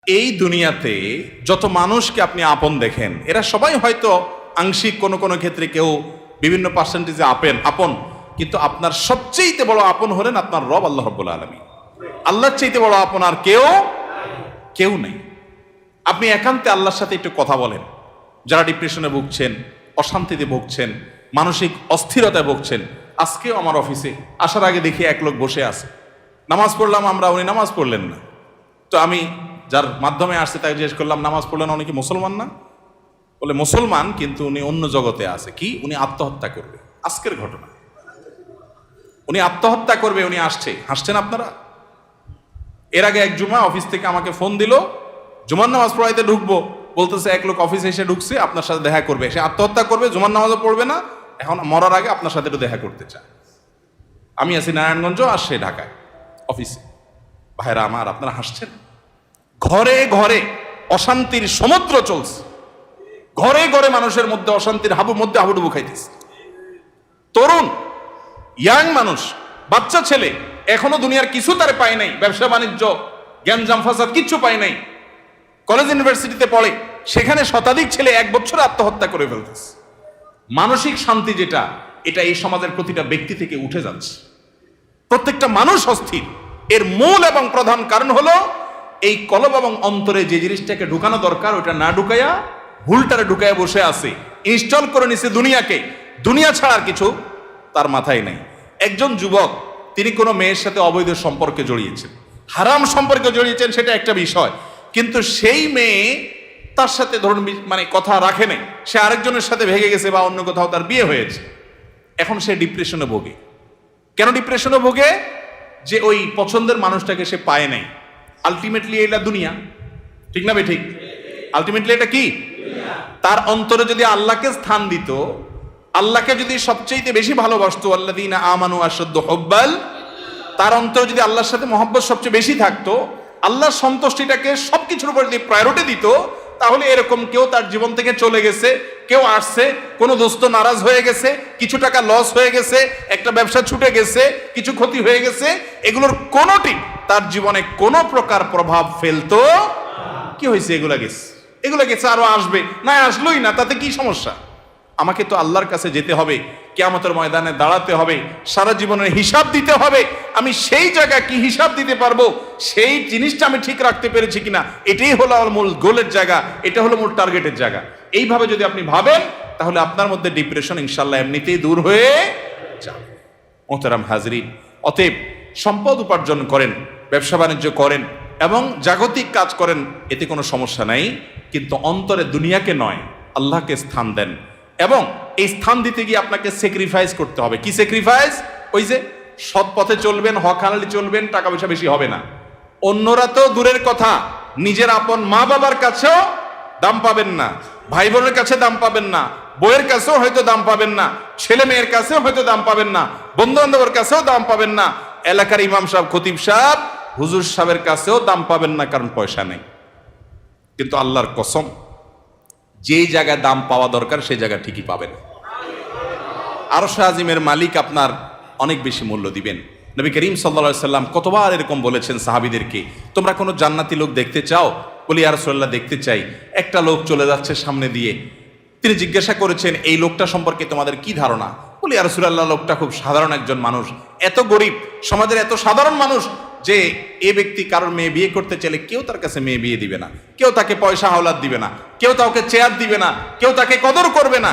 এই দুনিয়াতে যত মানুষকে আপনি আপন দেখেন, এরা সবাই হয়তো আংশিক কোনো কোনো ক্ষেত্রে কেউ বিভিন্ন পার্সেন্টেজে আপন, কিন্তু আপনার সবচেয়ে বড় আপন হলেন আপনার রব আল্লাহ রাব্বুল আলামিন। আল্লাহর চাইতে বড় আপন আর কেউ নেই। আপনি একান্তে আল্লাহর সাথে একটু কথা বলেন। যারা ডিপ্রেশনে ভুগছেন, অশান্তিতে ভুগছেন, মানসিক অস্থিরতায় ভুগছেন, আজকেও আমার অফিসে আসার আগে দেখি এক লোক বসে আছে, নামাজ পড়লাম আমরা, উনি নামাজ পড়লেন না। তো আমি যার মাধ্যমে আসছে তাকে জিজ্ঞেস করলাম, নামাজ পড়লেন, উনি কি মুসলমান না? বলে মুসলমান, কিন্তু উনি অন্য জগতে আছে। কি? উনি আত্মহত্যা করবে। আজকের ঘটনা, উনি আত্মহত্যা করবে, উনি আসছে। হাসছেন আপনারা? এর আগে এক জুমা অফিস থেকে আমাকে ফোন দিল, জুমার নামাজ পড়াইতে ঢুকবো, বলতেছে এক লোক অফিসে এসে ঢুকছে, আপনার সাথে দেখা করবে, সে আত্মহত্যা করবে, জুমার নামাজও পড়বে না, এখন মরার আগে আপনার সাথে একটু দেখা করতে চায়। আমি আছি নারায়ণগঞ্জ, আর সে ঢাকায় অফিসে। ভাইরা আমার, আপনারা হাসছেন? ঘরে ঘরে অশান্তির সমুদ্র চলছে, ঘরে ঘরে মানুষের মধ্যে অশান্তির মধ্যে হাবুডুবু খাইতেছে। তরুণ ইয়াং মানুষ, বাচ্চা ছেলে এখনো দুনিয়ার কিছু তারে পায় নাই, ব্যবসা বাণিজ্য জ্ঞানজাম ফাসাদ কিচ্ছু পায় নাই, কলেজ ইউনিভার্সিটিতে পড়ে, সেখানে শতাধিক ছেলে এক বছরে আত্মহত্যা করে ফেলতেছে। মানসিক শান্তি যেটা, এটা এই সমাজের প্রতিটা ব্যক্তি থেকে উঠে যাচ্ছে। প্রত্যেকটা মানুষ অস্থির। এর মূল এবং প্রধান কারণ হলো এই কলব এবং অন্তরে যে জিনিসটাকে ঢুকানো দরকার ওটা না ঢুকাইয়া ভুলটারে ঢুকাইয়া বসে আছে, ইনস্টল করে নিছে দুনিয়াকে। দুনিয়া ছাড়ার কিছু তার মাথায় নাই। একজন যুবক, তিনি কোনো মেয়ের সাথে অবৈধ সম্পর্কে জড়িয়েছেন, হারাম সম্পর্কে জড়িয়েছেন, সেটা একটা বিষয়, কিন্তু সেই মেয়ে তার সাথে ধরুন মানে কথা রাখে নাই, সে আরেকজনের সাথে ভেগে গেছে বা অন্য কোথাও তার বিয়ে হয়েছে। এখন সে ডিপ্রেশনে ভোগে। কেন ডিপ্রেশনে ভোগে? যে ওই পছন্দের মানুষটাকে সে পায় নাই। আলটিমেটলি এটা দুনিয়া, ঠিক না? ঠিক। আলটিমেটলি এটা কি? তার অন্তরে যদি আল্লাহকে স্থান দিত, আল্লাহকে যদি সবচেয়ে বেশি ভালোবাসতো, আল্লাযীনা আমানু আশাদ্দু হুব্বাল, তার অন্তরে যদি আল্লাহর সাথে মহব্বত সবচেয়ে বেশি থাকতো, আল্লাহর সন্তুষ্টিটাকে সবকিছুর উপর যদি প্রায়োরিটি দিত, তাহলে এরকম কেউ তার জীবন থেকে চলে গেছে, কেউ আসছে, কোনো দোস্ত নারাজ হয়ে গেছে, কিছু টাকা লস হয়ে গেছে, একটা ব্যবসা ছুটে গেছে, কিছু ক্ষতি হয়ে গেছে, এগুলোর কোনোটি তার জীবনে কোনো প্রকার প্রভাব ফেলতো? কি হয়েছে? এগুলা গেছে, আরো আসবে, না আসলোই না, তাতে কি সমস্যা? আমাকে তো আল্লাহর কাছে যেতে হবে, কিয়ামতের ময়দানে দাঁড়াতে হবে, সারা জীবনের হিসাব দিতে হবে। আমি সেই জায়গা কি হিসাব দিতে পারবো, সেই জিনিসটা আমি ঠিক রাখতে পেরেছি কিনা, এটাই হলো আমার মূল গোলের জায়গা, এটা হলো মূল টার্গেটের জায়গা। এইভাবে যদি আপনি ভাবেন, তাহলে আপনার মধ্যে ডিপ্রেশন ইনশাল্লাহ এমনিতেই দূর হয়ে যাবে। মোহতারাম হাজরিন, অতএব সম্পদ উপার্জন করেন, ব্যবসা বাণিজ্য করেন এবং জাগতিক কাজ করেন, এতে কোনো সমস্যা নাই, কিন্তু অন্তরে দুনিয়াকে নয়, আল্লাহকে স্থান দেন। এবং এই স্থান দিতে গিয়ে আপনাকে স্যাক্রিফাইস করতে হবে। কি স্যাক্রিফাইস? ওই যে সৎ পথে চলবেন, হক হালালি চলবেন, টাকা পয়সা বেশি হবে না। অন্যরা তো দূরের কথা, নিজের আপন মা বাবার কাছেও দাম পাবেন না, ভাই বোনের কাছে দাম পাবেন না, বইয়ের কাছেও হয়তো দাম পাবেন না, ছেলে মেয়ের কাছেও হয়তো দাম পাবেন না, বন্ধু বান্ধবের কাছেও দাম পাবেন না, এলাকার ইমাম সাহেব, খতিব সাহেব, হুজুর সাহেবের কাছেও দাম পাবেন না, কারণ পয়সা নেই। কিন্তু আল্লাহর কসম, যেই জায়গায় দাম পাওয়া দরকার সেই জায়গা ঠিকই পাবেন। আরশ আজিমের মালিক আপনার অনেক বেশি মূল্য দিবেন। নবী করিম সাল্লাল্লাহু আলাইহি সাল্লাম কতবার এরকম বলেছেন সাহাবীদেরকে, তোমরা কোনো জান্নাতি লোক দেখতে চাও? বলি ইয়া রাসূলুল্লাহ, দেখতে চাই। একটা লোক চলে যাচ্ছে সামনে দিয়ে, তিনি জিজ্ঞাসা করেছেন, এই লোকটা সম্পর্কে তোমাদের কি ধারণা? বলি ইয়া রাসূলুল্লাহ, লোকটা খুব সাধারণ একজন মানুষ, এত গরিব, সমাজের এত সাধারণ মানুষ যে এ ব্যক্তি কারোর মেয়ে বিয়ে করতে চাইলে কেউ তার কাছে মেয়ে বিয়ে দিবে না, কেউ তাকে পয়সা হাওলাত দিবে না, কেউ তাকে চেয়ার দিবে না, কেউ তাকে কদর করবে না।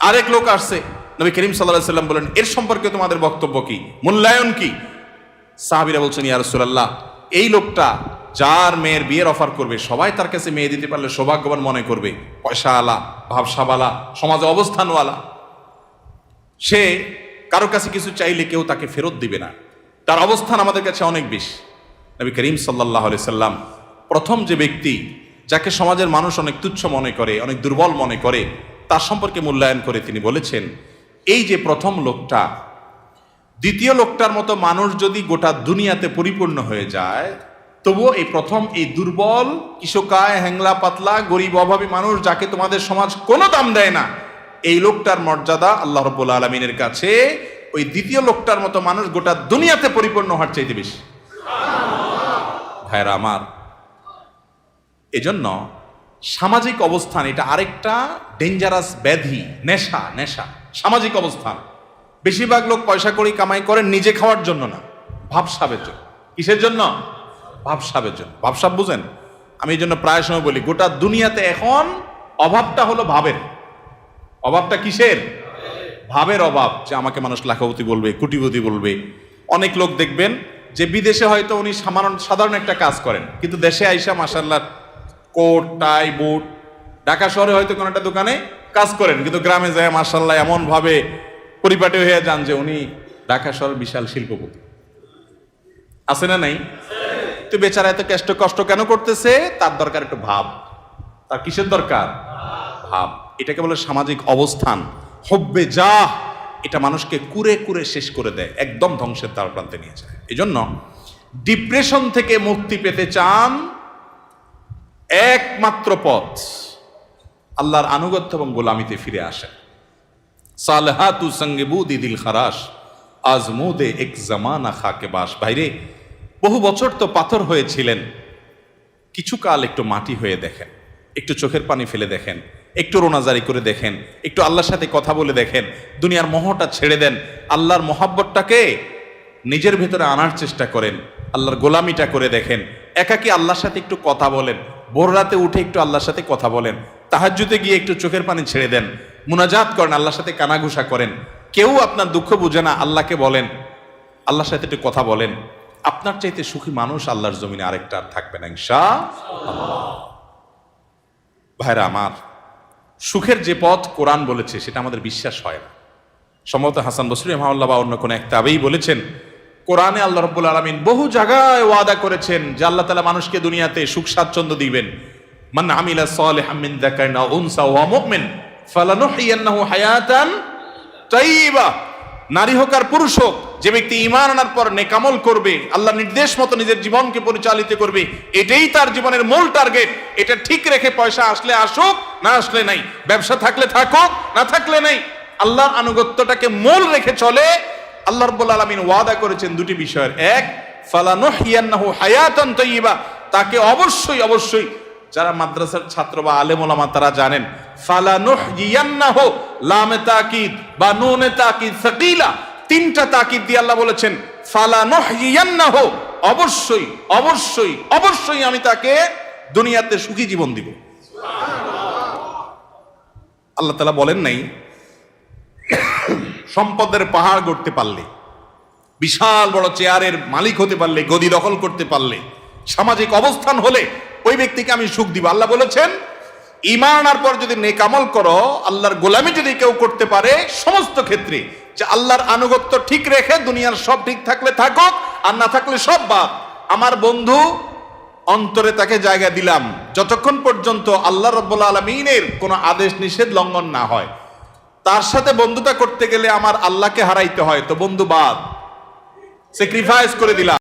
আরেক লোক আসছে, নবী করিম সাল্লাল্লাহু আলাইহি সাল্লাম বলেন, এর সম্পর্কে তোমাদের বক্তব্য কি, মূল্যায়ন কি? সাহাবীরা বলছেন, ইয়া রাসূলুল্লাহ, এই লোকটা যার মেয়ের বিয়ের অফার করবে, সবাই তার কাছে মেয়ে দিতে পারলে সৌভাগ্যবান মনে করবে, পয়সা আলা, ভাবসাবালা, সমাজে অবস্থানওয়ালা। সে কারো কাছে কিছু চাইলে কেউ তাকে ফেরত দিবে না, তার অবস্থান আমাদের কাছে অনেক বেশি। নবী করিম সাল্লাল্লাহু আলাইহি সাল্লাম প্রথম যে ব্যক্তি যাকে সমাজের মানুষ অনেক তুচ্ছ মনে করে, অনেক দুর্বল মনে করে, তার সম্পর্কে মূল্যায়ন করে তিনি বলেছেন, এই যে প্রথম লোকটা, দ্বিতীয় লোকটার মতো মানুষ যদি গোটা দুনিয়াতে পরিপূর্ণ হয়ে যায়, তবুও এই প্রথম এই দুর্বল, কিশোকায়, হ্যাংলা পাতলা, গরিব, অভাবী মানুষ, যাকে তোমাদের সমাজ কোনো দাম দেয় না, এই লোকটার মর্যাদা আল্লাহ রাব্বুল আলামিনের কাছে ওই দ্বিতীয় লোকটার মতো মানুষ গোটা দুনিয়াতে পরিপূর্ণ হওয়ার চাইতে বেশি। ভাইরা আমার, এজন্য সামাজিক অবস্থান এটা আরেকটা ডেঞ্জারাস ব্যাধি, নেশা। নেশা সামাজিক অবস্থান। বেশিরভাগ লোক পয়সা করি কামাই করেন নিজে খাওয়ার জন্য না, ভাবসাবের জন্য। কিসের জন্য? ভাবসাবের জন্য। ভাবসাব বুঝেন? আমি এই জন্য প্রায় সময় বলি গোটা দুনিয়াতে এখন অভাবটা হলো ভাবের। অভাবটা কিসের? ভাবের অভাব। যে আমাকে মানুষ লাখপতি বলবে, কোটিপতি বলবে। অনেক লোক দেখবেন যে বিদেশে হয়তো উনি সাধারণ একটা কাজ করেন, কিন্তু দেশে আইসা মাশাআল্লাহ কোট টাই বুট, ঢাকা শহরে হয়তো কোনো একটা দোকানে কাজ করেন, কিন্তু গ্রামে যায় মাশাআল্লাহ এমন ভাবে পরিপাটি হয়ে যান যে উনি ঢাকা শহরের বিশাল শিল্পপতি। আছে না নাই? তো বেচারা এত কষ্ট কেন করতেছে? তার দরকার একটু ভাব। তার কিসের দরকার? ভাব। এটাকে বলে সামাজিক অবস্থান। হব্বে যা, এটা মানুষকে কুরে কুরে শেষ করে দেয়, একদম ধ্বংসের দ্বার প্রান্তে নিয়ে যায়। এই জন্য ডিপ্রেশন থেকে মুক্তি পেতে চান, একমাত্র পথ আল্লাহর আনুগত্য এবং গোলামিতে ফিরে আসেন। সালহাতু সঙ্গে বুদি দিল খারাস আজমুদে এক জামানা খাকে বাস। ভাইরে, বহু বছর তো পাথর হয়েছিলেন, কিছু কাল একটু মাটি হয়ে দেখেন, একটু চোখের পানি ফেলে দেখেন, একটু রোনাজারি করে দেখেন, একটু আল্লাহর সাথে কথা বলে দেখেন, দুনিয়ার মোহটা ছেড়ে দেন, আল্লাহর মোহাব্বতটাকে নিজের ভেতরে আনার চেষ্টা করেন, আল্লাহর গোলামিটা করে দেখেন। একাকি আল্লাহর সাথে একটু কথা বলেন, ভোর রাতে উঠে একটু আল্লাহর সাথে কথা বলেন, তাহাজ্জুদে গিয়ে একটু চোখের পানি ছেড়ে দেন, মুনাজাত করেন, আল্লাহর সাথে কানাঘুষা করেন। কেউ আপনার দুঃখ বুঝে না, আল্লাহকে বলেন, আল্লাহর সাথে একটু কথা বলেন। আপনার চাইতে সুখী মানুষ আল্লাহর জমিনে আরেকটা আর থাকবে না ইনশাআল্লাহ। ভাইরা আমার, সুখের যে পথ কোরআন বলেছে সেটা আমাদের বিশ্বাস হয় না। সম্ভবত হাসান বসরি রাহিমাহুল্লাহ বা অন্য কোন এক তাবেঈ বলেছেন, কোরআনে আল্লাহ রাব্বুল আলামিন বহু জায়গায় ওয়াদা করেছেন যে আল্লাহ তাআলা মানুষকে দুনিয়াতে সুখ স্বাচ্ছন্দ্য দিবেন। মান আমিলা সালিহাম মিন যাকারিন আও উনসা ওয়া মুমিন ফালানুহইয়ান্নাহু হায়াতান তাইয়্যিবা। নারী হোক আর পুরুষ হোক, যে ব্যক্তি ঈমান আনার পর নেকামল করবে, আল্লাহ নির্দেশ মতো নিজের জীবনকে পরিচালিত করবে, এটাই তার জীবনের মূল টার্গেট। এটা ঠিক রেখে পয়সা আসলে আসুক, না আসলে নাই, ব্যবসা থাকলে থাকুক, না থাকলে নাই, আল্লাহর আনুগত্যটাকে মূল রেখে চলে। আল্লাহ রাব্বুল আলামিন ওয়াদা করেছেন দুটি বিষয়ের। এক, ফালানুহইয়ান্নাহু হায়াতান তাইয়্যিবা, তাকে অবশ্যই অবশ্যই, যারা মাদ্রাসার ছাত্র বা আলেম ওলামা তারা জানেন, ফালানুহইয়ান্নাহু লামে তাকিদ বা নুনে তাকিদ সাকিলা, তিনটা তাকিদ দিয়ে আল্লাহ বলেছেন ফালানুহইয়ান্নাহু, অবশ্যই অবশ্যই অবশ্যই আমি তাকে দুনিয়াতে সুখী জীবন দিব। আল্লাহ তাআলা বলেন নাই সম্পদের পাহাড় গড়তে পারলে, বিশাল বড় চেয়ারের মালিক হতে পারলে, গদি দখল করতে পারলে, সামাজিক অবস্থান হলে ওই ব্যক্তিকে আমি সুখ দিব। আল্লাহ বলেছেন ঈমান আনার পর যদি নেক আমল করো, আল্লাহর গোলামি যদি কেউ করতে পারে সমস্ত ক্ষেত্রে, যে আল্লাহর আনুগত্য ঠিক রেখে দুনিয়ার সব ঠিক থাকলে থাকুক, আর না থাকলে সব বাদ, আমার বন্ধু অন্তরে তাকে জায়গা দিলাম যতক্ষণ পর্যন্ত আল্লাহ রাব্বুল আলামিনের কোনো আদেশ নিষেধ লঙ্ঘন না হয়। তার সাথে বন্ধুতা করতে গেলে আমার আল্লাহকে হারাইতে হয়, তো বন্ধু বাদ, স্যাক্রিফাইস করে দিলাম।